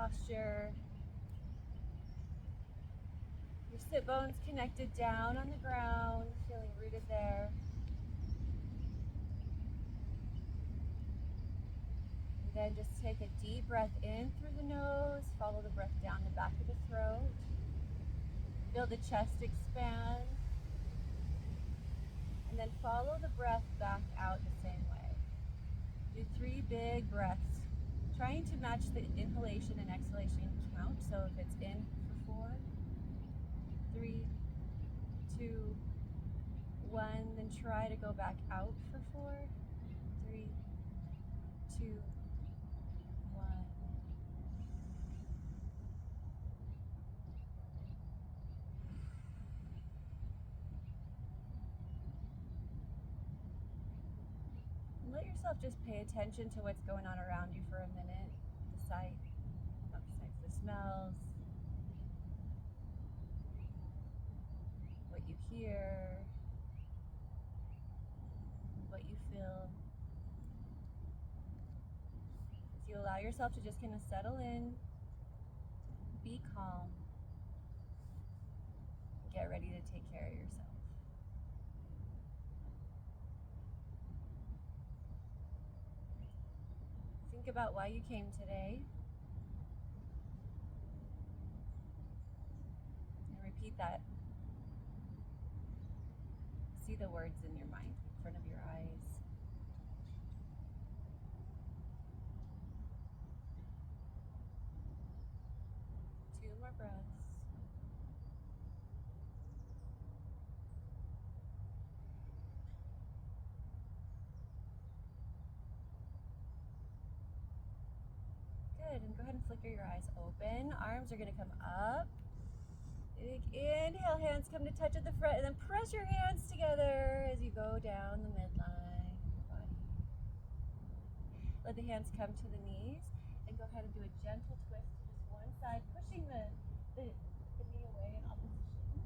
posture. Your sit bones connected down on the ground, feeling rooted there. And then just take a deep breath in through the nose, follow the breath down the back of the throat. Feel the chest expand. And then follow the breath back out the same way. Do 3 big breaths, trying to match the inhalation and exhalation count. So if it's in for 4, 3, 2, 1, then try to go back out for 4, 3, 2, 1. Let yourself just pay attention to what's going on around you for a minute. The sight, not the sights, the smells, what you hear, what you feel. As you allow yourself to just kind of settle in, be calm, get ready to take care of yourself. Think about why you came today. And repeat that. See the words in your mind, in front of your eyes. Two more breaths. Good, and go ahead and flicker your eyes open. Arms are gonna come up. Big inhale, hands come to touch at the front, and then press your hands together as you go down the midline of your body. Let the hands come to the knees, and go ahead and do a gentle twist to just one side, pushing the knee away in opposition.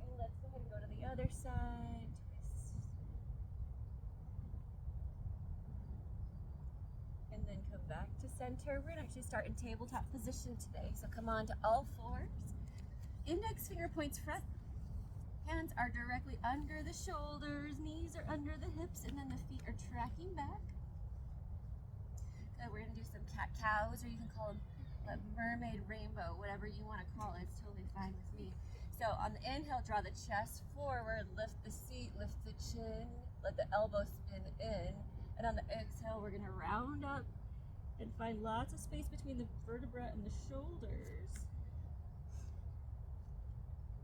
And let's go ahead and go to the other side, twist. And then come back to center. We're gonna actually start in tabletop position today. So come on to all fours. Index finger points front. Hands are directly under the shoulders. Knees are under the hips. And then the feet are tracking back. Good, we're gonna do some cat-cows, or you can call them a mermaid rainbow, whatever you wanna call it. It's totally fine with me. So on the inhale, draw the chest forward, lift the seat, lift the chin, let the elbows spin in. And on the exhale, we're gonna round up and find lots of space between the vertebra and the shoulders.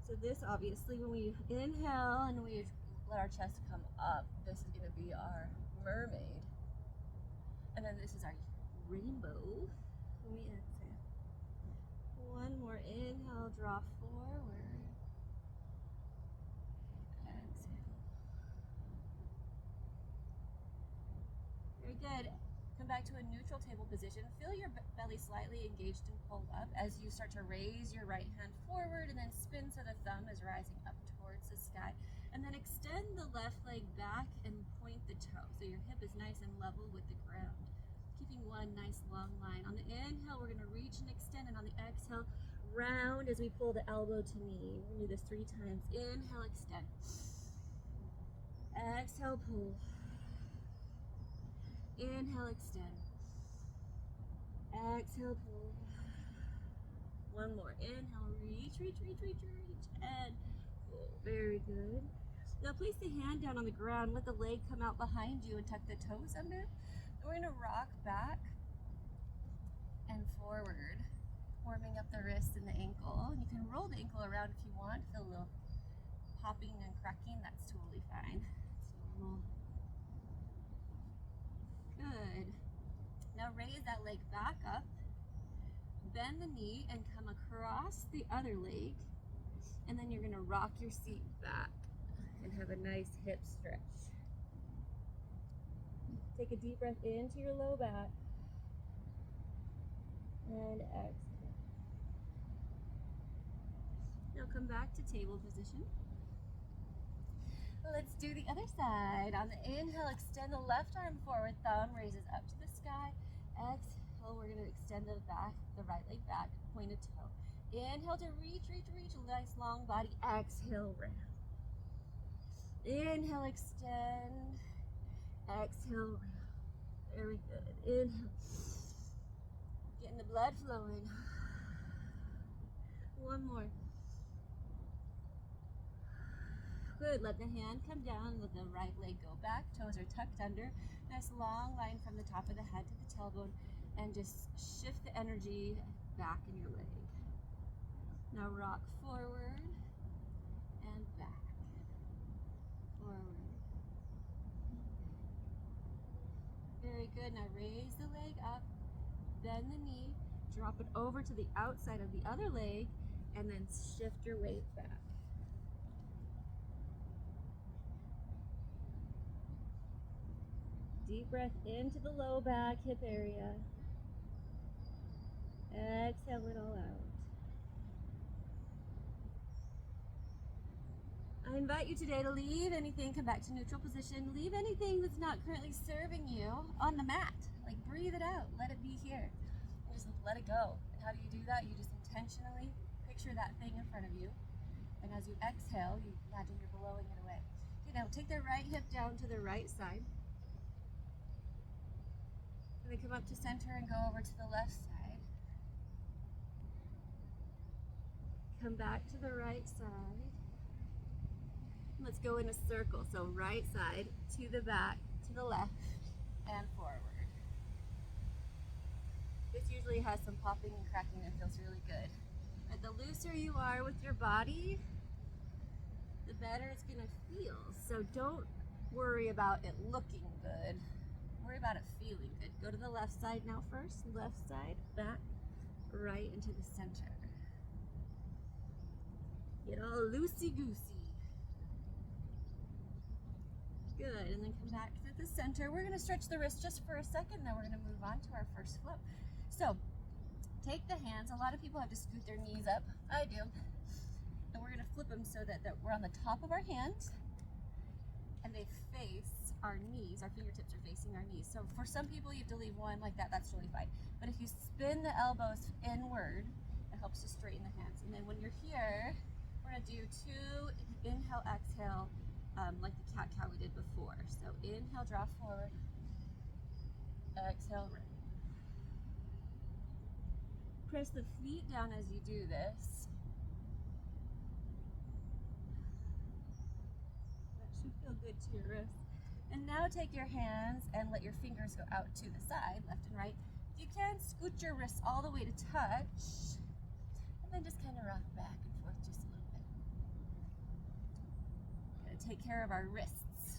So this, obviously, when we inhale and we let our chest come up, this is gonna be our mermaid. And then this is our rainbow when we exhale. One more inhale, draw forward. Exhale. Very good. Come back to a neutral table position. Feel your belly slightly engaged and pulled up as you start to raise your right hand forward, and then spin so the thumb is rising up towards the sky. And then extend the left leg back and point the toe so your hip is nice and level with the ground. Keeping one nice long line. On the inhale, we're gonna reach and extend, and on the exhale, round as we pull the elbow to knee. We're gonna do this 3 times. Inhale, extend. Exhale, pull. Inhale, extend. Exhale, pull. One more. Inhale, reach, reach, reach, reach, reach, and pull. Very good. Now place the hand down on the ground, let the leg come out behind you and tuck the toes under. And we're gonna rock back and forward, warming up the wrist and the ankle. And you can roll the ankle around if you want. Feel a little popping and cracking, that's totally fine. It's normal. Good. Now raise that leg back up, bend the knee and come across the other leg, and then you're gonna rock your seat back and have a nice hip stretch. Take a deep breath into your low back and exhale. Now come back to table position. Let's do the other side. On the inhale, extend the left arm forward, thumb raises up to the sky. Exhale, extend the right leg back, pointed toe. Inhale to reach, nice long body. Exhale, round. Inhale, extend. Exhale, round. Very good. Inhale. Getting the blood flowing. One more. Good. Let the hand come down. Let the right leg go back. Toes are tucked under. Nice long line from the top of the head to the tailbone. And just shift the energy back in your leg. Now rock forward and back. Forward. Very good. Now raise the leg up. Bend the knee. Drop it over to the outside of the other leg. And then shift your weight back. Deep breath into the low back, hip area. Exhale it all out. I invite you today to leave anything, come back to neutral position, leave anything that's not currently serving you on the mat. Like breathe it out, let it be here. And just let it go. And how do you do that? You just intentionally picture that thing in front of you. And as you exhale, you imagine you're blowing it away. Okay, now take the right hip down to the right side. And then come up to center and go over to the left side. Come back to the right side. Let's go in a circle. So right side to the back, to the left, and forward. This usually has some popping and cracking and feels really good. And the looser you are with your body, the better it's gonna feel. So don't worry about it looking good. Worry about it feeling good. Go to the left side now first. Left side, back, right into the center. Get all loosey-goosey. Good, and then come back to the center. We're gonna stretch the wrist just for a second, then we're gonna move on to our first flip. So, take the hands. A lot of people have to scoot their knees up. I do. And we're gonna flip them so that we're on the top of our hands, and they face our knees. Our fingertips are facing our knees. So for some people, you have to leave one like that. That's totally fine. But if you spin the elbows inward, it helps to straighten the hands. And then when you're here, we're gonna do 2 inhale, exhale, like the cat-cow we did before. So inhale, draw forward. Exhale, right. Press the feet down as you do this. That should feel good to your wrists. And now take your hands and let your fingers go out to the side, left and right. If you can, scoot your wrists all the way to touch. And then just kind of rock back and forth just a little bit. Gotta take care of our wrists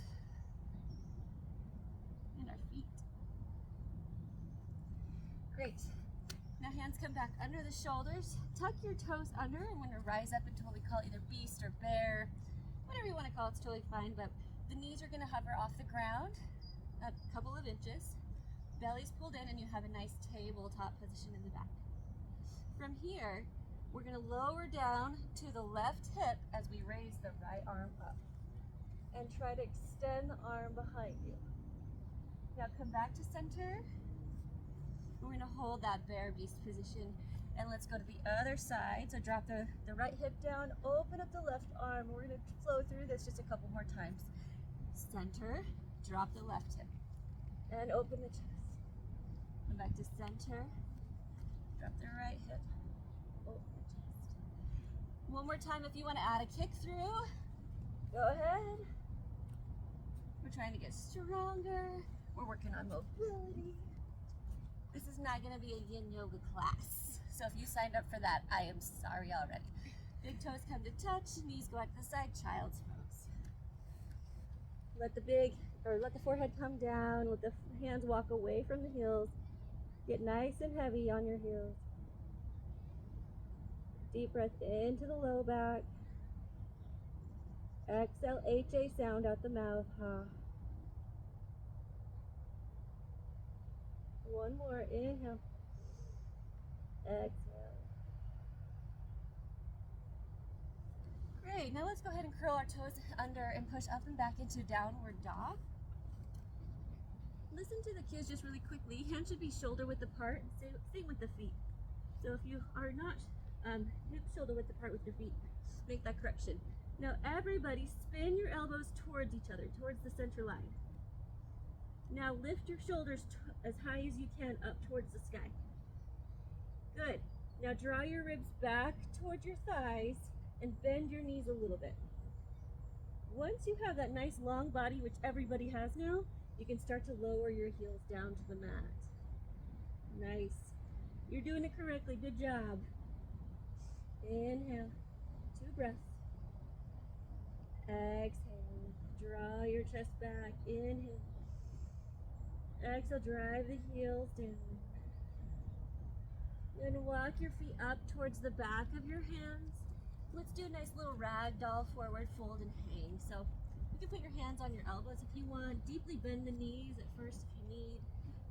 and our feet. Great. Now hands come back under the shoulders. Tuck your toes under. I'm gonna rise up into what we call either beast or bear. Whatever you wanna call it's totally fine, but the knees are gonna hover off the ground a couple of inches. Belly's pulled in and you have a nice tabletop position in the back. From here, we're gonna lower down to the left hip as we raise the right arm up. And try to extend the arm behind you. Now come back to center. We're gonna hold that bear beast position and let's go to the other side. So drop the right hip down, open up the left arm. We're gonna flow through this just a couple more times. Center, drop the left hip and open the chest. Come back to center, drop the right hip, open the chest. One more time if you wanna add a kick through, go ahead. We're trying to get stronger. We're working on mobility. This is not gonna be a yin yoga class. So if you signed up for that, I am sorry already. Big toes come to touch, knees go out to the side, child's pose. Let the forehead come down, let the hands walk away from the heels. Get nice and heavy on your heels. Deep breath into the low back. Exhale, HA sound out the mouth. Ha. One more, inhale. Exhale. Great, now let's go ahead and curl our toes under and push up and back into downward dog. listen to the cues just really quickly. Hands should be shoulder width apart. Same with the feet. So if you are not hip shoulder width apart with your feet, make that correction. Now everybody spin your elbows towards each other, towards the center line. Now lift your shoulders as high as you can up towards the sky. Good. Now draw your ribs back towards your thighs and bend your knees a little bit. Once you have that nice long body, which everybody has now, you can start to lower your heels down to the mat. Nice. You're doing it correctly. Good job. Inhale. 2 breaths. Exhale. Draw your chest back. Inhale. Exhale. Drive the heels down. You're going to walk your feet up towards the back of your hands. Let's do a nice little ragdoll forward fold and hang. So you can put your hands on your elbows if you want. Deeply bend the knees at first if you need.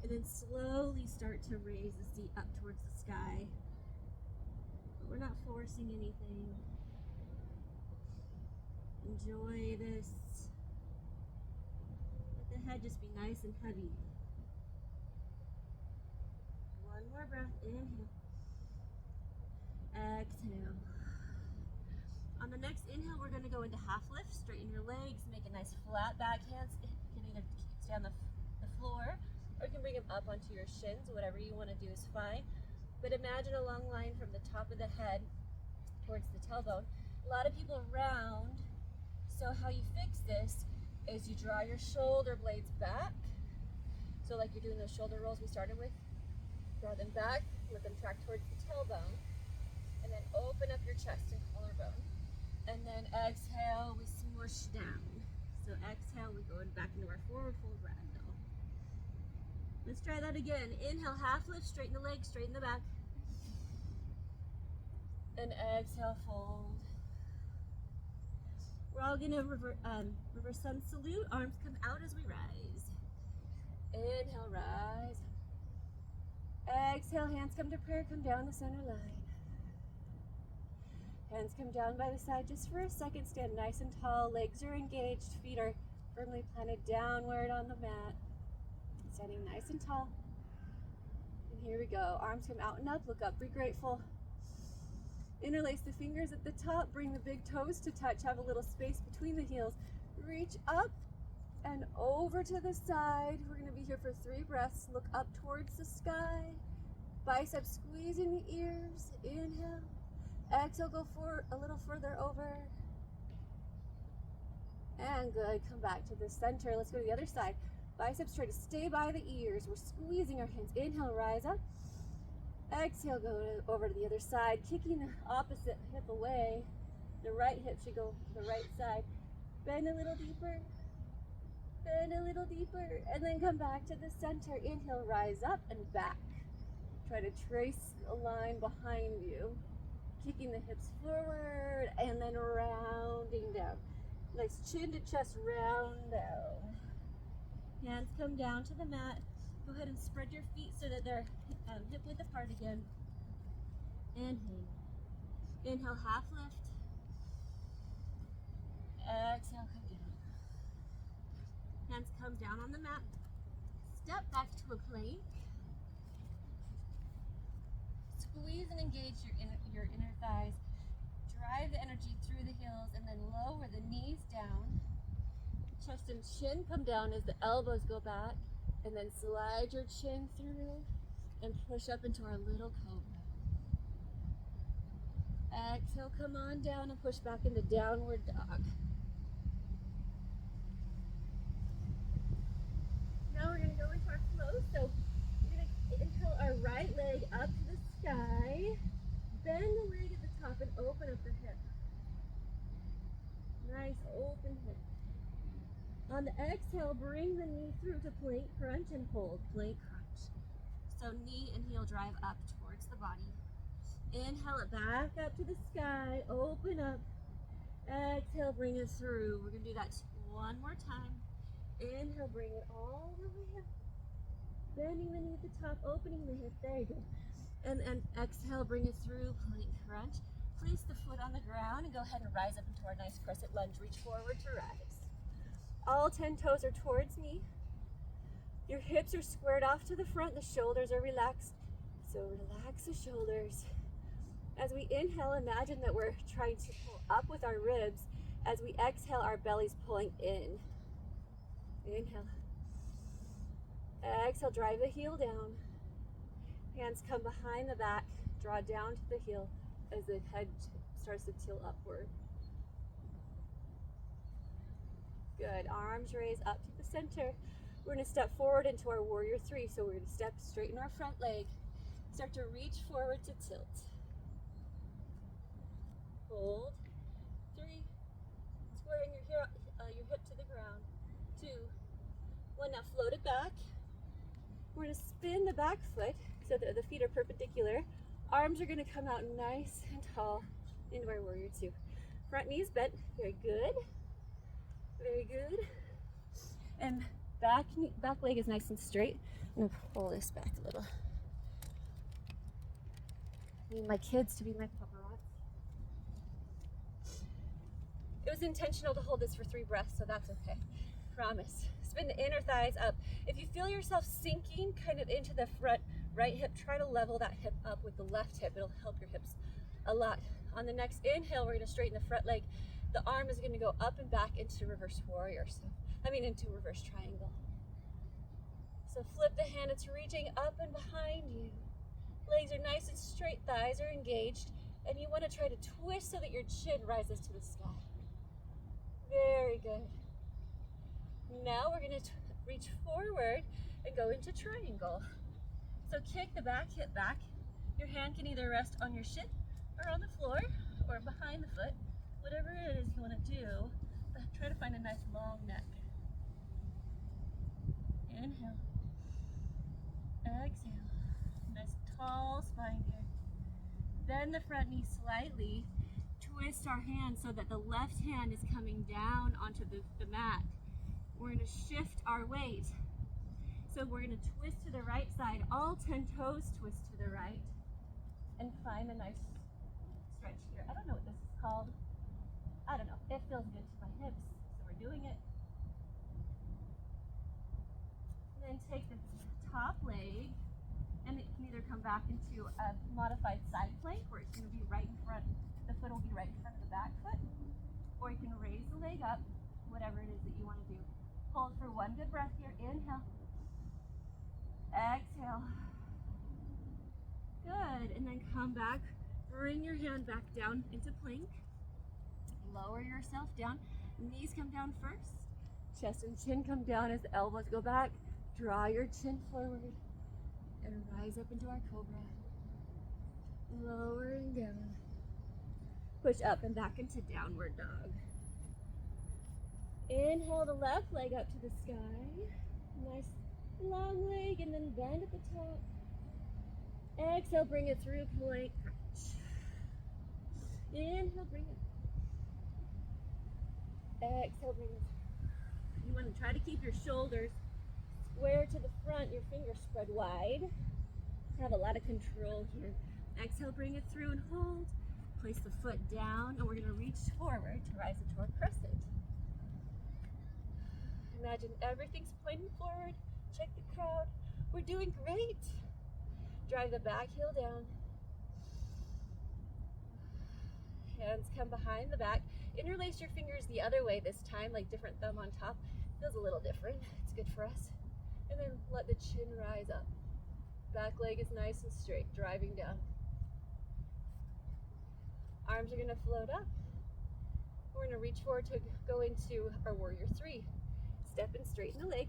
And then slowly start to raise the seat up towards the sky. But we're not forcing anything. Enjoy this. Let the head just be nice and heavy. One more breath. Inhale. Exhale. On the next inhale, we're going to go into half lift. Straighten your legs. Make a nice flat back. Hands you can either stay on the floor, or you can bring them up onto your shins. Whatever you want to do is fine. But imagine a long line from the top of the head towards the tailbone. A lot of people round. So how you fix this is you draw your shoulder blades back. So like you're doing those shoulder rolls we started with. Draw them back. Let them track towards the tailbone. And then open up your chest and collarbone. And then exhale, we smoosh down. So exhale, we go back into our forward fold ragdoll. Let's try that again. Inhale, half lift, straighten the legs, straighten the back. And exhale, fold. We're all gonna reverse sun salute. Arms come out as we rise. Inhale, rise. Exhale, hands come to prayer, come down the center line. Hands come down by the side just for a second. Stand nice and tall. Legs are engaged. Feet are firmly planted downward on the mat. Standing nice and tall. And here we go. Arms come out and up. Look up. Be grateful. Interlace the fingers at the top. Bring the big toes to touch. Have a little space between the heels. Reach up and over to the side. We're going to be here for 3 breaths. Look up towards the sky. Biceps squeezing the ears. Inhale. Exhale, go forward a little further over. And good. Come back to the center. Let's go to the other side. Biceps try to stay by the ears. We're squeezing our hands. Inhale, rise up. Exhale, go over to the other side. Kicking the opposite hip away. The right hip should go to the right side. Bend a little deeper. Bend a little deeper. And then come back to the center. Inhale, rise up and back. Try to trace a line behind you. Kicking the hips forward and then rounding down. Nice chin to chest round down. Hands come down to the mat. Go ahead and spread your feet so that they're hip width apart again. And hang. Inhale, half lift. Exhale, come down. Hands come down on the mat. Step back to a plank. Squeeze and engage your inner thighs. Drive the energy through the heels and then lower the knees down. Chest and chin come down as the elbows go back. And then slide your chin through and push up into our little cobra. Exhale, come on down and push back into downward dog. Now we're going to go into our flow. So we're going to inhale our right leg up to the sky. Bend the leg at the top and open up the hip. Nice open hip. On the exhale, bring the knee through to plank crunch and hold. Plank crunch. So knee and heel drive up towards the body. Inhale it back up to the sky. Open up. Exhale, bring it through. We're going to do that one more time. Inhale, bring it all the way up. Bending the knee at the top, opening the hip. There you go. And exhale, bring it through. Plank crunch. Place the foot on the ground and go ahead and rise up into our nice crescent lunge. Reach forward to rise. All 10 toes are towards me. Your hips are squared off to the front, the shoulders are relaxed. So relax the shoulders. As we inhale, imagine that we're trying to pull up with our ribs. As we exhale, our belly's pulling in. Inhale. Exhale, drive the heel down. Hands come behind the back, draw down to the heel as the head starts to tilt upward. Good, arms raise up to the center. We're gonna step forward into our warrior three. So we're gonna step, straighten our front leg, start to reach forward to tilt. Hold, 3, squaring your hip to the ground, 2, 1, now float it back. We're gonna spin the back foot so that the feet are perpendicular. Arms are gonna come out nice and tall into our warrior two. Front knees bent, very good. Very good. And back leg is nice and straight. I'm gonna pull this back a little. I need my kids to be my paparazzi. It was intentional to hold this for 3 breaths, so that's okay. Promise. Spin the inner thighs up. If you feel yourself sinking kind of into the front right hip, try to level that hip up with the left hip. It'll help your hips a lot. On the next inhale, we're gonna straighten the front leg. The arm is gonna go up and back into reverse warrior. Into reverse triangle. So flip the hand, it's reaching up and behind you. Legs are nice and straight, thighs are engaged, and you wanna try to twist so that your chin rises to the sky. Very good. Now we're gonna reach forward and go into triangle. So kick the back, hip back. Your hand can either rest on your shin or on the floor or behind the foot. Whatever it is you wanna do, but try to find a nice long neck. Inhale. Exhale. Nice tall spine here. Bend the front knee slightly. Twist our hand so that the left hand is coming down onto the mat. We're gonna shift our weight. So we're gonna twist to the right side. All 10 toes twist to the right. And find a nice stretch here. I don't know what this is called. I don't know. It feels good to my hips. So we're doing it. And then take the top leg and it can either come back into a modified side plank where it's gonna be right in front. The foot will be right in front of the back foot, or you can raise the leg up, whatever it is that you want to do. Hold for 1 good breath here. Inhale. Exhale. Good. And then come back. Bring your hand back down into plank. Lower yourself down. Knees come down first. Chest and chin come down as the elbows go back. Draw your chin forward and rise up into our cobra. Lowering down. Push up and back into downward dog. Inhale the left leg up to the sky. Nice long leg and then bend at the top. Exhale, bring it through plank. Inhale, bring it. Exhale, bring it. You want to try to keep your shoulders square to the front, your fingers spread wide. Have a lot of control here. Exhale, bring it through and hold. Place the foot down, and we're going to reach forward to rise into our crescent. Imagine everything's pointing forward. Check the crowd. We're doing great. Drive the back heel down. Hands come behind the back. Interlace your fingers the other way this time, like different thumb on top. Feels a little different. It's good for us. And then let the chin rise up. Back leg is nice and straight, driving down. Arms are gonna float up. We're gonna reach forward to go into our warrior three. Step and straighten the leg.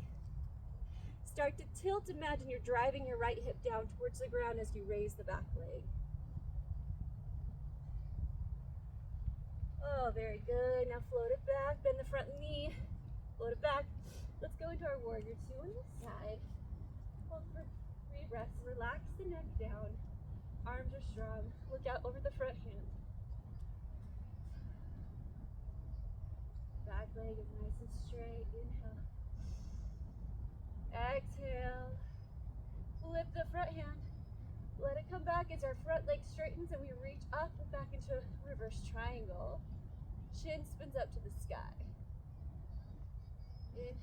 Start to tilt. Imagine you're driving your right hip down towards the ground as you raise the back leg. Oh, very good. Now float it back, bend the front knee, float it back. Let's go into our warrior two on this side. Hold for 3 breaths. Relax the neck down. Arms are strong. Look out over the front hand. Back leg is nice and straight. Inhale. Exhale. Flip the front hand. Let it come back as our front leg straightens and we reach up and back into a reverse triangle. Chin spins up to the sky. Inhale.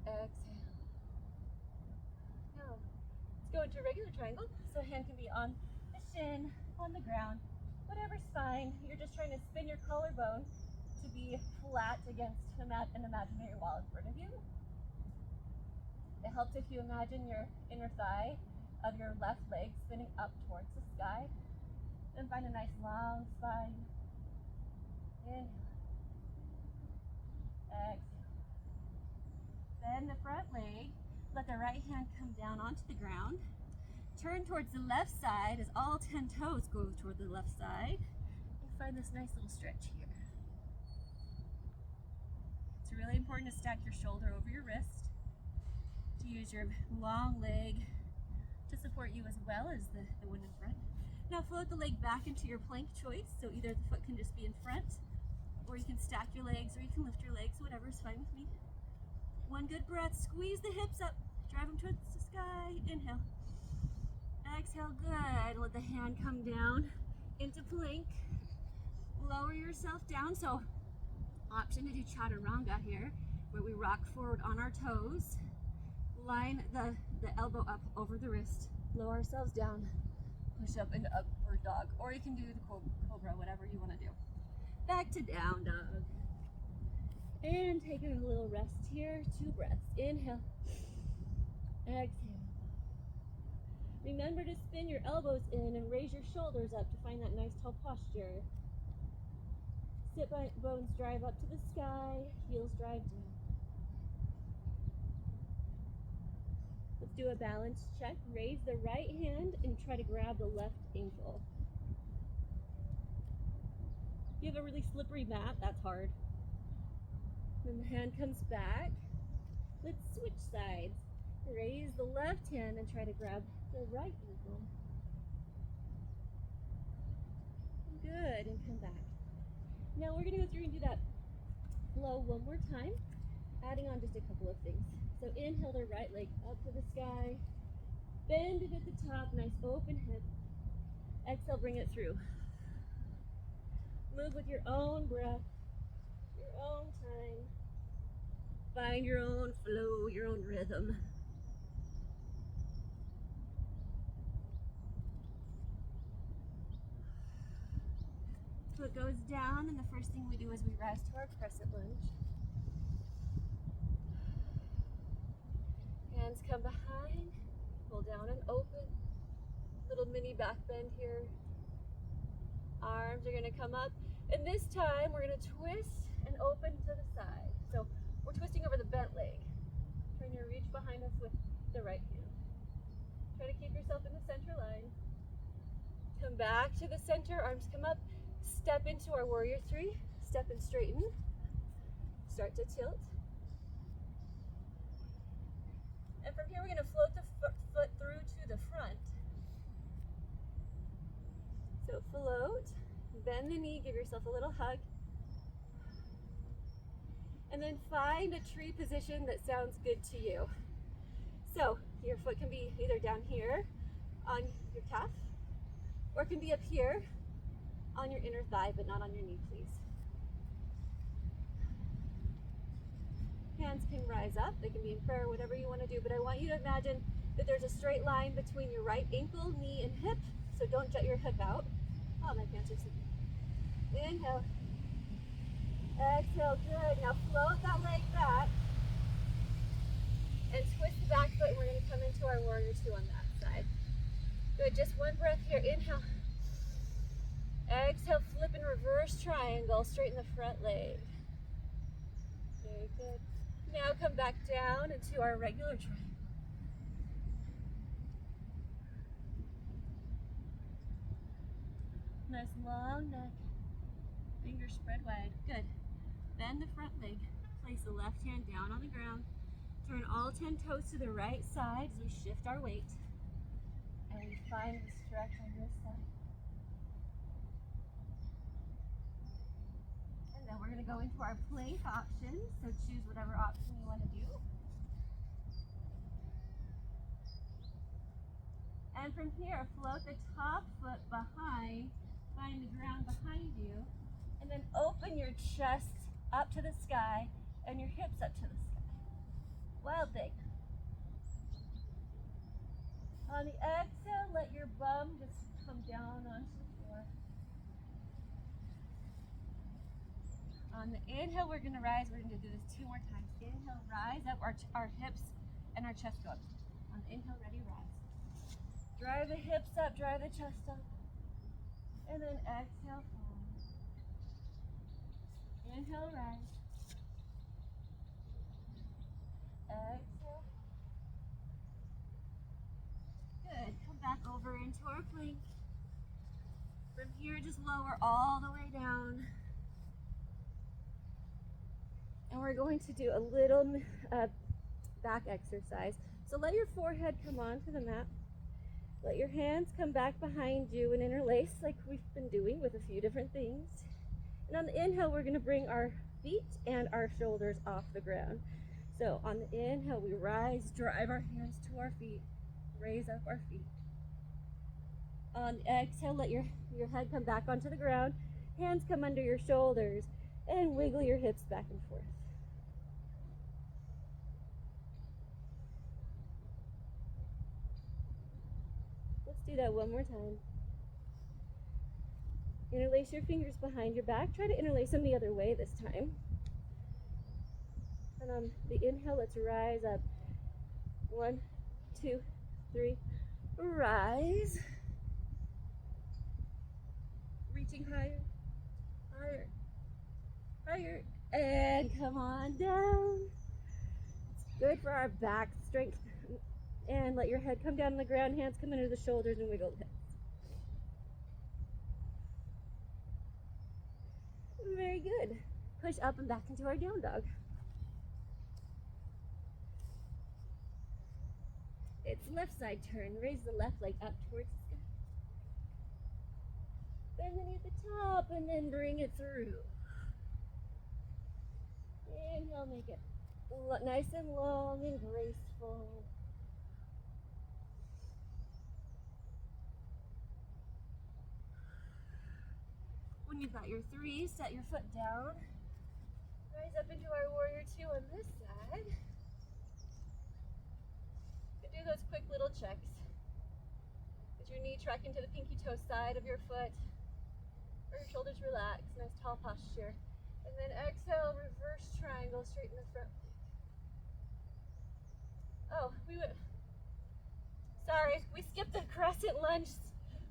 Exhale. Now, let's go into a regular triangle. So a hand can be on the shin, on the ground, whatever's fine. You're just trying to spin your collarbone to be flat against an imaginary wall in front of you. It helps if you imagine your inner thigh of your left leg spinning up towards the sky. Then find a nice long spine. Inhale. Exhale. Bend the front leg. Let the right hand come down onto the ground. Turn towards the left side as all 10 toes go toward the left side. And find this nice little stretch here. It's really important to stack your shoulder over your wrist, to use your long leg to support you as well as the one in front. Now float the leg back into your plank choice, so either the foot can just be in front, or you can stack your legs, or you can lift your legs, whatever is fine with me. One good breath, squeeze the hips up, drive them towards the sky, inhale. Exhale, good. Let the hand come down into plank. Lower yourself down, so option to do chaturanga here, where we rock forward on our toes. Line the elbow up over the wrist. Lower ourselves down. Push up into upward dog. Or you can do the cobra, whatever you want to do. Back to down dog. And take a little rest here. 2 breaths. Inhale. Exhale. Remember to spin your elbows in and raise your shoulders up to find that nice tall posture. Sit bones drive up to the sky. Heels drive down. Let's do a balance check. Raise the right hand and try to grab the left ankle. If you have a really slippery mat, that's hard. Then the hand comes back. Let's switch sides. Raise the left hand and try to grab the right ankle. Good, and come back. Now we're going to go through and do that flow one more time, adding on just a couple of things. So inhale the right leg up to the sky. Bend it at the top, nice open hip. Exhale, bring it through. Move with your own breath, your own time. Find your own flow, your own rhythm. Foot goes down, and the first thing we do is we rise to our crescent lunge. Hands come behind, pull down and open. Little mini back bend here. Arms are going to come up, and this time we're going to twist and open to the side. So we're twisting over the bent leg. Trying to reach behind us with the right hand. Try to keep yourself in the center line. Come back to the center, arms come up. Step into our warrior 3. Step and straighten. Start to tilt. And from here we're going to float the foot through to the front. So float, bend the knee, give yourself a little hug. And then find a tree position that sounds good to you. So your foot can be either down here on your calf, or it can be up here on your inner thigh, but not on your knee, please. Hands can rise up, they can be in prayer, whatever you want to do, but I want you to imagine that there's a straight line between your right ankle, knee, and hip, so don't jut your hip out. Oh, my pants are slipping. Inhale. Exhale, good. Now float that leg back and twist the back foot, and we're going to come into our warrior 2 on that side. Good, just one breath here. Inhale. Exhale, flip and reverse triangle, straighten the front leg. Very good. Now come back down into our regular triangle. Nice long neck. Fingers spread wide. Good. Bend the front leg. Place the left hand down on the ground. Turn all 10 toes to the right side as we shift our weight. And we find the stretch on this side. And then we're going to go into our plank option. So choose whatever option you want to do. And from here, float the top foot behind. Find the ground behind you. And then open your chest up to the sky and your hips up to the sky. Wild thing. On the exhale, let your bum just come down onto the floor. On the inhale, we're going to rise. We're going to do this 2 more times. Inhale, rise up. Our hips and our chest go up. On the inhale, ready, rise. Drive the hips up, drive the chest up. And then exhale, fall. Inhale, rise. Exhale. Good. Come back over into our plank. From here, just lower all the way down. And we're going to do a little back exercise. So let your forehead come onto the mat. Let your hands come back behind you and interlace like we've been doing with a few different things. And on the inhale, we're going to bring our feet and our shoulders off the ground. So on the inhale, we rise, drive our hands to our feet, raise up our feet. On the exhale, let your head come back onto the ground, hands come under your shoulders, and wiggle your hips back and forth. Let's do that one more time. Interlace your fingers behind your back. Try to interlace them the other way this time. And on the inhale, let's rise up. 1, 2, 3. Rise. Reaching higher, higher, higher. And come on down. It's good for our back strength. And let your head come down on the ground, hands come under the shoulders, and wiggle the hips. Very good. Push up and back into our down dog. It's left side turn. Raise the left leg up towards the sky. Bend the knee at the top and then bring it through. Inhale, make it nice and long and graceful. When you've got your 3, set your foot down. Rise up into our warrior 2 on this side. Do those quick little checks. Get your knee track into the pinky toe side of your foot. Or your shoulders relax. Nice tall posture. And then exhale, reverse triangle, straighten the front leg. Oh, sorry, we skipped the crescent lunge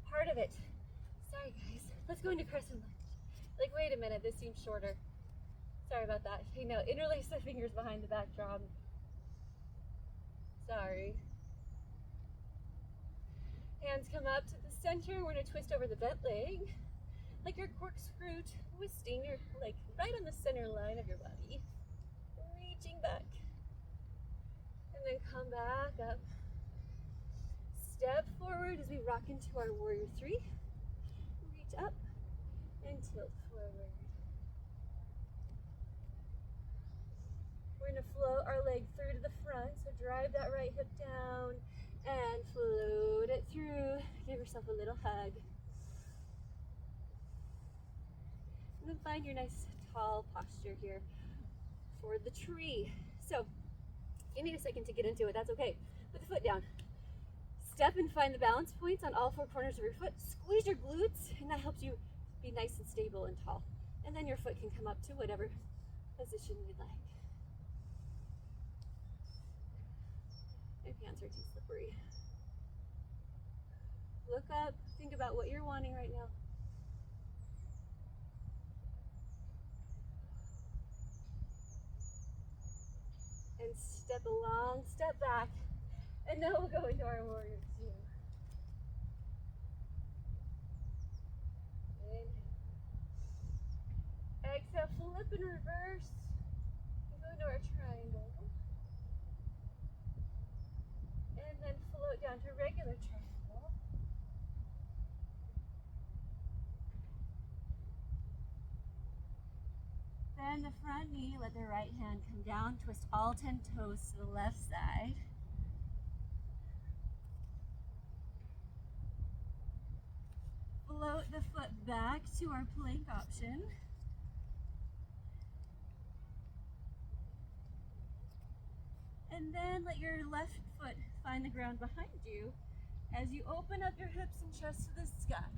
part of it. Sorry guys, let's go into crescent lunge. Like, wait a minute, this seems shorter. Sorry about that. Hey, no, interlace the fingers behind the back drum. Sorry. Hands come up to the center. We're going to twist over the bent leg. Like you're corkscrew twisting your leg right on the center line of your body. Reaching back. And then come back up. Step forward as we rock into our warrior 3. Reach up and tilt forward. We're going to float our leg through to the front. So drive that right hip down and float it through. Give yourself a little hug. And then find your nice tall posture here for the tree. So you need a second to get into it. That's okay. Put the foot down. Step and find the balance points on all 4 corners of your foot. Squeeze your glutes, and that helps you be nice and stable and tall. And then your foot can come up to whatever position you'd like. My pants are too slippery. Look up, think about what you're wanting right now. And step along, step back. And now we'll go into our warrior 2. Inhale. Exhale, flip and reverse. And go into our triangle. And then float down to regular triangle. Bend the front knee, let the right hand come down, twist all 10 toes to the left side. Float the foot back to our plank option. And And then let your left foot find the ground behind you as you open up your hips and chest to the sky.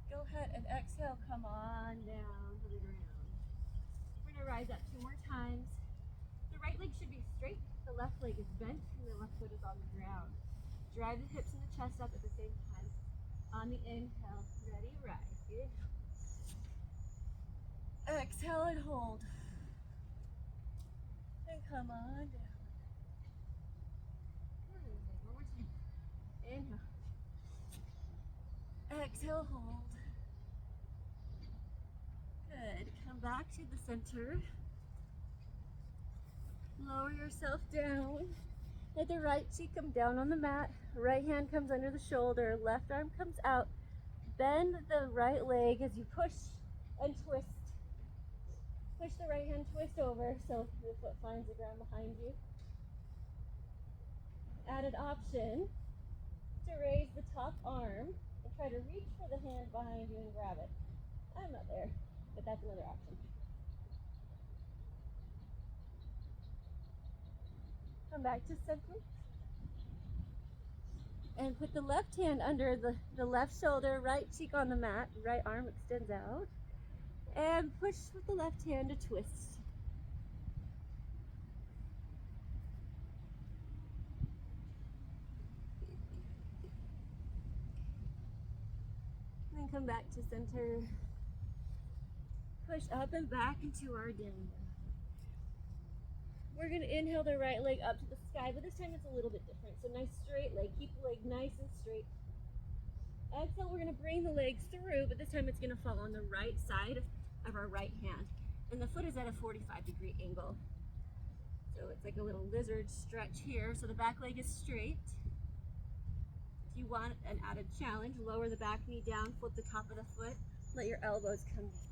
Go ahead and exhale, come on down to the ground. We're gonna rise up 2 more times. The right leg should be straight, the left leg is bent, and the left foot is on the ground. Drive the hips and the chest up at the same time. On the inhale, ready, rise. Inhale. Exhale and hold. And come on down. One more time. Inhale. Exhale, hold. Good. Come back to the center. Lower yourself down. Let the right cheek come down on the mat. Right hand comes under the shoulder. Left arm comes out. Bend the right leg as you push and twist. Push the right hand, twist over so the foot finds the ground behind you. Added option to raise the top arm and try to reach for the hand behind you and grab it. I'm not there, but that's another option. Come back to center. And put the left hand under the left shoulder, right cheek on the mat, right arm extends out. And push with the left hand to twist. Then come back to center. Push up and back into our down dog. We're going to inhale the right leg up to the sky, but this time it's a little bit different. So nice straight leg. Keep the leg nice and straight. Exhale, we're going to bring the legs through, but this time it's going to fall on the right side of our right hand. And the foot is at a 45-degree angle. So it's like a little lizard stretch here. So the back leg is straight. If you want an added challenge, lower the back knee down, flip the top of the foot, let your elbows come down.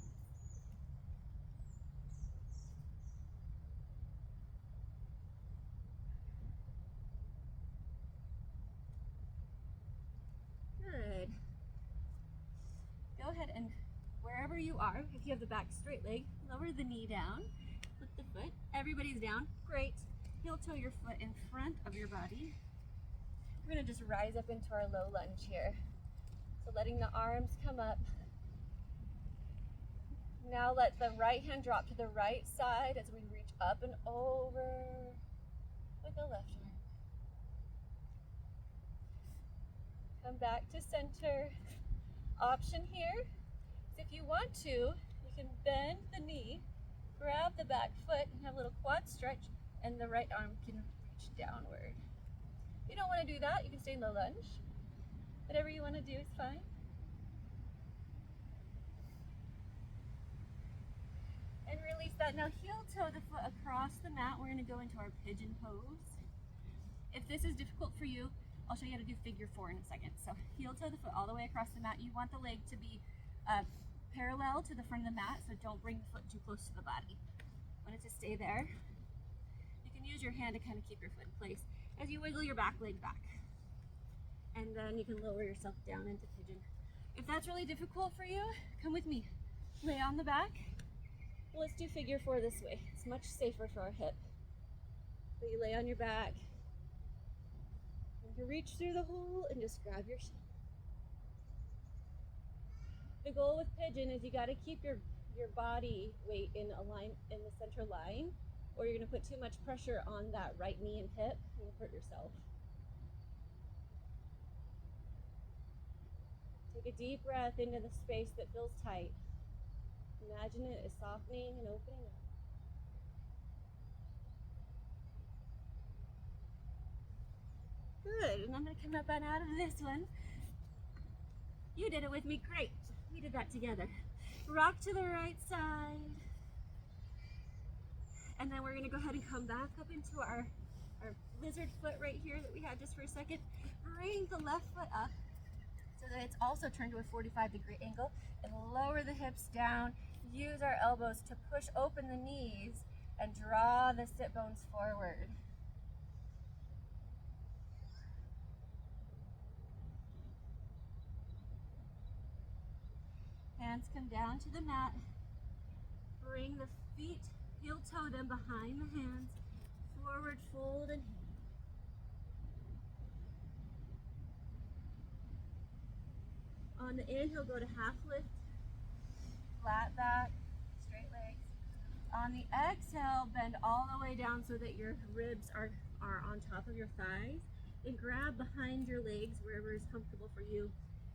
Good. Go ahead and wherever you are, if you have the back straight leg, lower the knee down, flip the foot. Everybody's down. Great. Heel toe your foot in front of your body. We're going to just rise up into our low lunge here. So letting the arms come up. Now let the right hand drop to the right side as we reach up and over with the left arm. Come back to center. Option here is if you want to, you can bend the knee, grab the back foot and have a little quad stretch, and the right arm can reach downward. If you don't want to do that, you can stay in low lunge. Whatever you want to do is fine. And release that. Now heel toe the foot across the mat. We're going to go into our pigeon pose. If this is difficult for you, I'll show you how to do figure 4 in a second. So heel toe the foot all the way across the mat. You want the leg to be parallel to the front of the mat, so don't bring the foot too close to the body. Want it to stay there. You can use your hand to kind of keep your foot in place as you wiggle your back leg back. And then you can lower yourself down into pigeon. If that's really difficult for you, come with me. Lay on the back. Let's do figure 4 this way. It's much safer for our hip. So you lay on your back. And you reach through the hole and just grab your shin. The goal with pigeon is you got to keep your body weight in the center line, or you're going to put too much pressure on that right knee and hip and you'll hurt yourself. Take a deep breath into the space that feels tight. Imagine it is softening and opening up. Good, and I'm going to come up and out of this one. You did it with me, great. We did that together. Rock to the right side. And then we're going to go ahead and come back up into our lizard foot right here that we had just for a second. Bring the left foot up so that it's also turned to a 45-degree angle, and lower the hips down. Use our elbows to push open the knees and draw the sit bones forward. Hands come down to the mat. Bring the feet Heel toe them behind the hands, forward fold and hand. On the inhale, go to half lift, flat back, straight legs. On the exhale, bend all the way down so that your ribs are on top of your thighs, and grab behind your legs wherever is comfortable for you.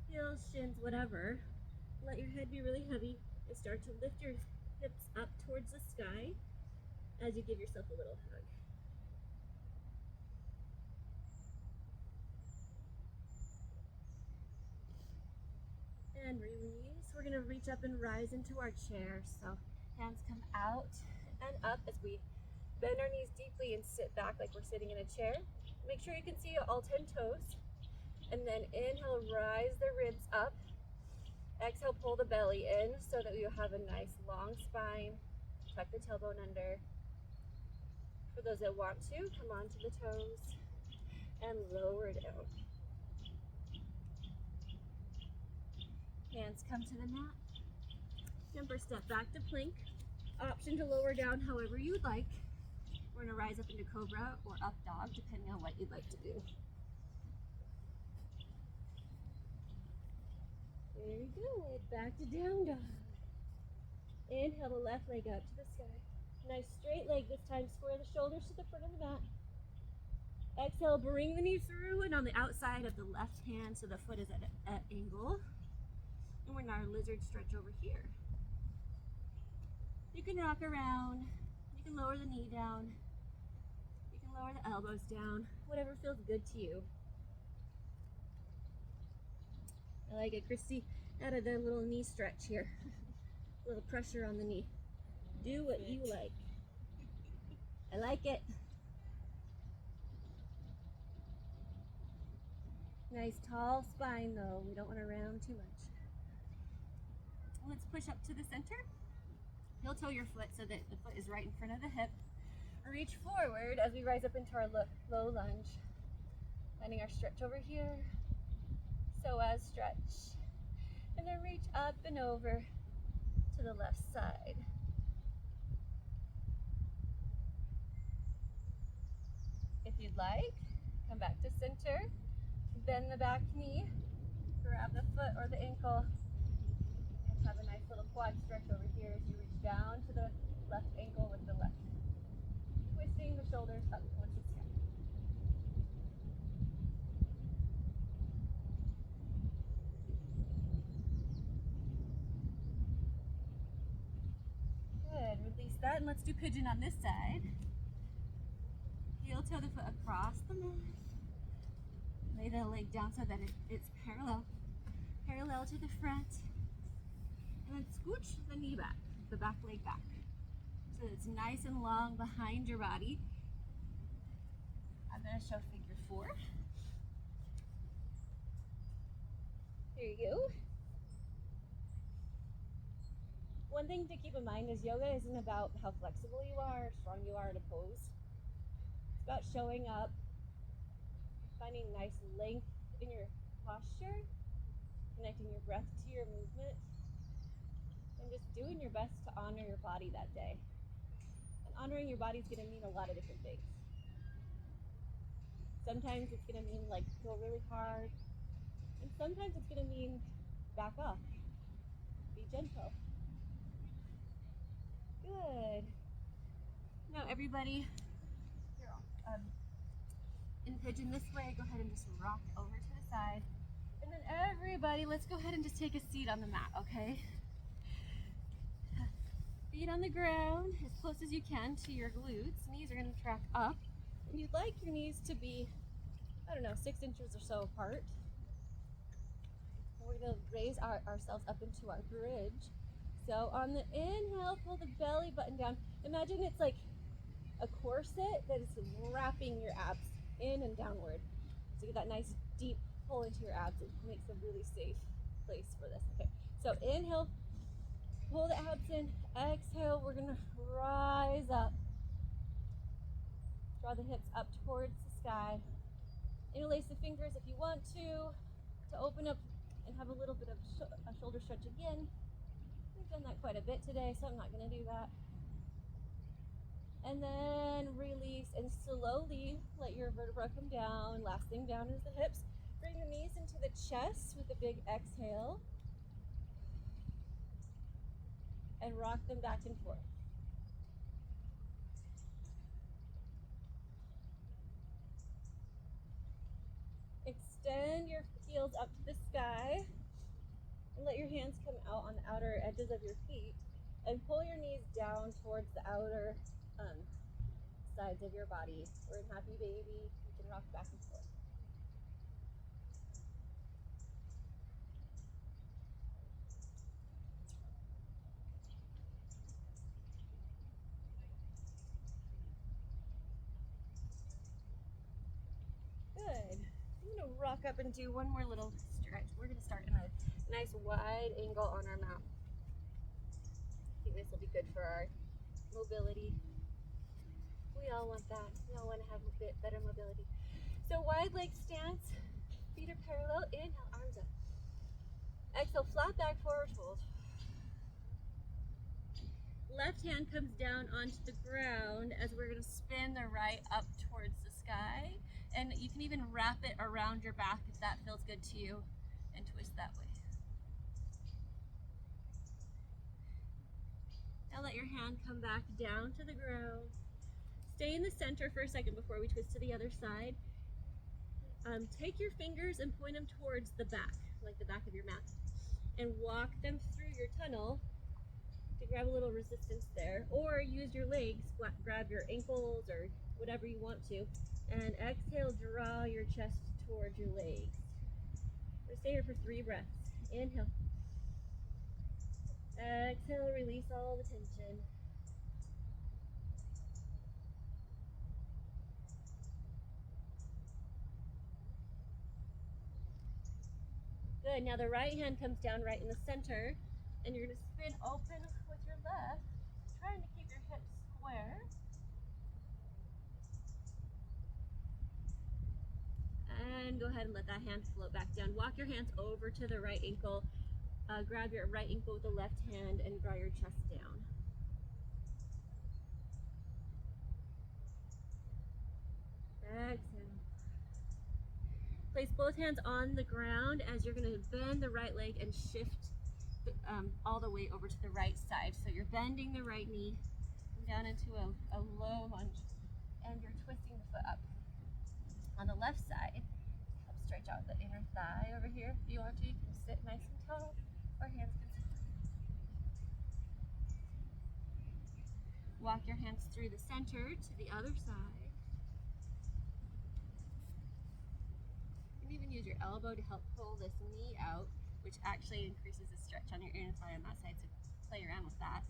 Heels, shins, whatever. Let your head be really heavy and start to lift your hips up towards the sky as you give yourself a little hug. And release. We're going to reach up and rise into our chair. So hands come out and up as we bend our knees deeply and sit back like we're sitting in a chair. Make sure you can see all 10 toes. And then inhale, rise the ribs up. Exhale, pull the belly in so that you have a nice long spine. Tuck the tailbone under. For those that want to, come onto the toes and lower down. Hands come to the mat. Jumper step back to plank. Option to lower down however you'd like. We're going to rise up into cobra or up dog, depending on what you'd like to do. There you go. Back to down dog. Inhale the left leg out to the sky. Nice straight leg this time. Square the shoulders to the front of the mat. Exhale, bring the knee through and on the outside of the left hand so the foot is at an angle. And we're in our lizard stretch over here. You can rock around. You can lower the knee down. You can lower the elbows down. Whatever feels good to you. I like it. Christy added a little knee stretch here. A little pressure on the knee. Do what you like. I like it. Nice tall spine though. We don't want to round too much. Let's push up to the center. Heel toe your foot so that the foot is right in front of the hip. Reach forward as we rise up into our low lunge. Finding our stretch over here. So as stretch. And then reach up and over to the left side. If you'd like, come back to center. Bend the back knee. Grab the foot or the ankle. And have a nice little quad stretch over here as you reach down to the left ankle with the left. Twisting the shoulders up towards the sky. Good, release that and let's do pigeon on this side. Heel toe the foot across the mat. Lay the leg down so that it's parallel to the front. And then scooch the knee back, the back leg back. So it's nice and long behind your body. I'm going to show figure 4. There you go. One thing to keep in mind is yoga isn't about how flexible you are or strong you are in a pose. It's about showing up, finding nice length in your posture, connecting your breath to your movement, and just doing your best to honor your body that day. And honoring your body is going to mean a lot of different things. Sometimes it's going to mean like go really hard, and sometimes it's going to mean back off, be gentle. Good. Now everybody, in pigeon this way, go ahead and just rock over to the side. And then everybody, let's go ahead and just take a seat on the mat, okay? Feet on the ground, as close as you can to your glutes. Knees are gonna track up. And you'd like your knees to be, 6 inches or so apart. And we're gonna raise ourselves up into our bridge. So on the inhale, pull the belly button down. Imagine it's like a corset that is wrapping your abs in and downward. So you get that nice deep pull into your abs. It makes a really safe place for this. Okay, so inhale, pull the abs in. Exhale, we're gonna rise up. Draw the hips up towards the sky. Interlace the fingers if you want to open up and have a little bit of a shoulder stretch again. We've done that quite a bit today, so I'm not gonna do that. And then release and slowly let your vertebra come down. Last thing down is the hips. Bring the knees into the chest with a big exhale. And rock them back and forth. Extend your heels up to the sky. And let your hands come out on the outer edges of your feet. And pull your knees down towards the outer sides of your body. We're in Happy Baby. You can rock back and forth. Good. I'm going to rock up and do one more little stretch. We're going to start in a nice wide angle on our mat. I think this will be good for our mobility. We all want that. We all want to have a bit better mobility. So wide leg stance, feet are parallel. Inhale, arms up. Exhale, flat back, forward fold. Left hand comes down onto the ground as we're going to spin the right up towards the sky. And you can even wrap it around your back if that feels good to you, and twist that way. Now let your hand come back down to the ground. Stay in the center for a second before we twist to the other side. Take your fingers and point them towards the back, like the back of your mat, and walk them through your tunnel to grab a little resistance there, or use your legs, grab your ankles or whatever you want to, and exhale, draw your chest towards your legs. We're stay here for 3 breaths. Inhale. Exhale, release all the tension. Good, now the right hand comes down right in the center, and you're gonna spin open with your left, trying to keep your hips square. And go ahead and let that hand float back down. Walk your hands over to the right ankle. Grab your right ankle with the left hand and draw your chest down. Exhale. Place both hands on the ground as you're going to bend the right leg and shift all the way over to the right side. So you're bending the right knee down into a low lunge, and you're twisting the foot up. On the left side, help stretch out the inner thigh over here. If you want to, you can sit nice and tall, or hands can sit. Walk your hands through the center to the other side. You can even use your elbow to help pull this knee out, which actually increases the stretch on your inner thigh on that side, so play around with that.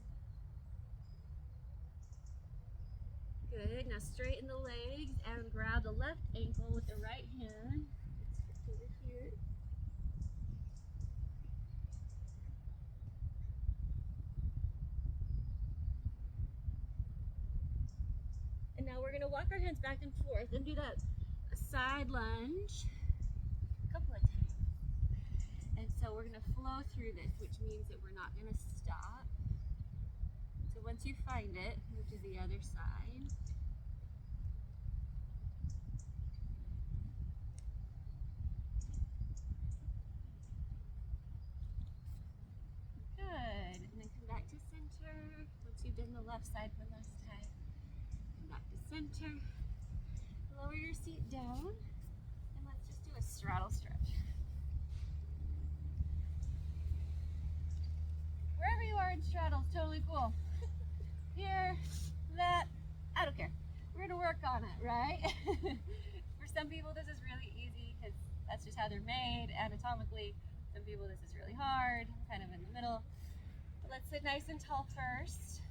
Good, now straighten the legs and grab the left ankle with the right hand. It's over here. And now we're going to walk our hands back and forth and do that side lunge a couple of times. And so we're going to flow through this, which means that we're not going to stop. So once you find it, move to the other side. Good. And then come back to center. Once you've done the left side one last time, come back to center. Lower your seat down, and let's just do a straddle stretch. Wherever you are in straddle is totally cool. Here, that, I don't care. We're gonna work on it, right? For some people this is really easy because that's just how they're made anatomically. Some people this is really hard, kind of in the middle. But let's sit nice and tall first.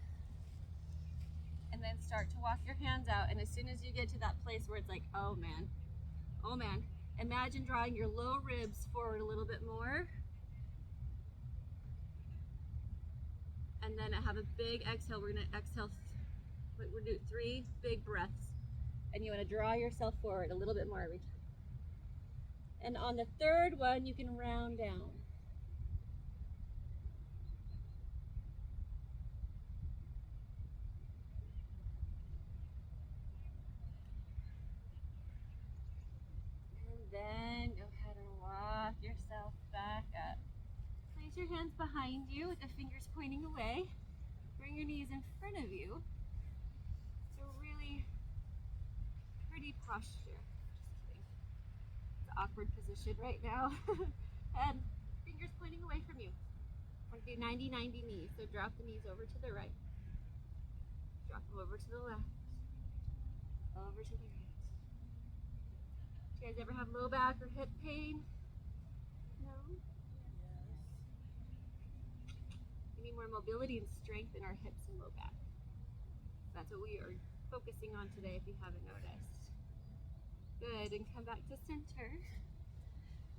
And then start to walk your hands out. And as soon as you get to that place where it's like, oh man, imagine drawing your low ribs forward a little bit more. And then have a big exhale. We're gonna exhale, we're gonna do 3 big breaths. And you wanna draw yourself forward a little bit more every time. And on the 3rd one, you can round down. then go ahead and walk yourself back up. Place your hands behind you with the fingers pointing away. Bring your knees in front of you. So really pretty posture. Just kidding. It's an awkward position right now. And fingers pointing away from you. We're going to do 90-90 knees. So drop the knees over to the right. Drop them over to the left. Over to the right. Do you guys ever have low back or hip pain? No? We need more mobility and strength in our hips and low back. That's what we are focusing on today, if you haven't noticed. Good, and come back to center.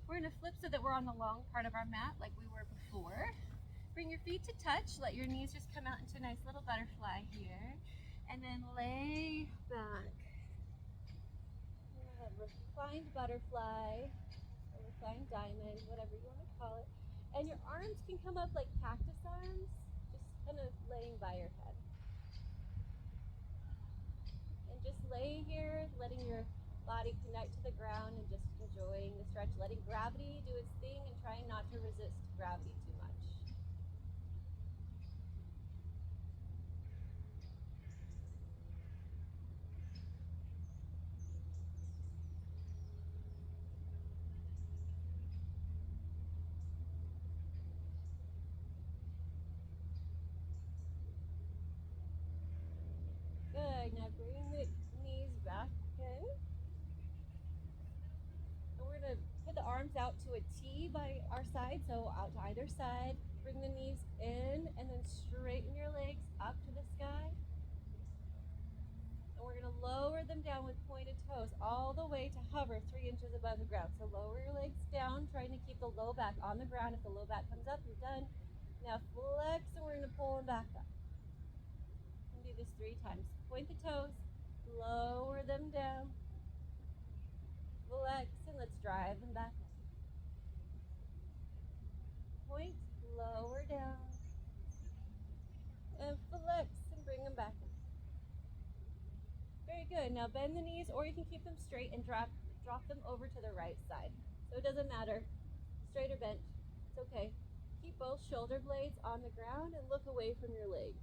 We're going to flip so that we're on the long part of our mat like we were before. Bring your feet to touch. Let your knees just come out into a nice little butterfly here. And then lay back. Reclined butterfly, or reclined diamond, whatever you want to call it. And your arms can come up like cactus arms, just kind of laying by your head. And just lay here, letting your body connect to the ground and just enjoying the stretch, letting gravity do its thing and trying not to resist gravity too much. Good, now bring the knees back in. And we're going to put the arms out to a T by our side, so out to either side. Bring the knees in and then straighten your legs up to the sky. And we're going to lower them down with pointed toes all the way to hover 3 inches above the ground. So lower your legs down, trying to keep the low back on the ground. If the low back comes up, you're done. Now flex, and we're going to pull them back up. Do this 3 times. Point the toes, lower them down, flex, and let's drive them back up. Point, lower down, and flex, and bring them back up. Very good. Now bend the knees, or you can keep them straight and drop them over to the right side. So it doesn't matter, straight or bent, it's okay. Keep both shoulder blades on the ground and look away from your legs.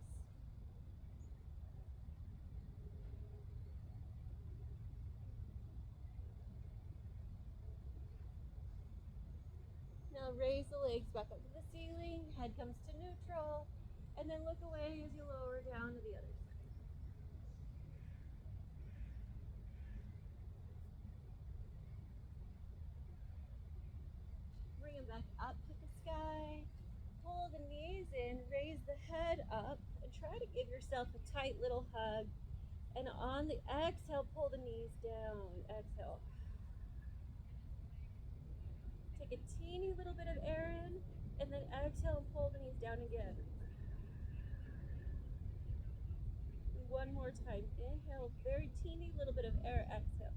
Now raise the legs back up to the ceiling, head comes to neutral, and then look away as you lower down to the other side. Bring them back up to the sky, pull the knees in, raise the head up, and try to give yourself a tight little hug. And on the exhale, pull the knees down. Exhale. Take a teeny little bit of air in, and then exhale and pull the knees down again. One more time. Inhale, very teeny little bit of air. Exhale.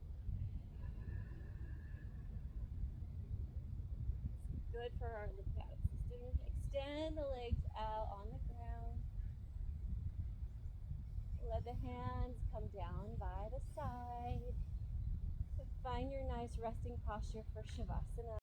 Good for our lymphatic system. Extend the legs out on the ground. Let the hands come down by the side. Find your nice resting posture for shavasana.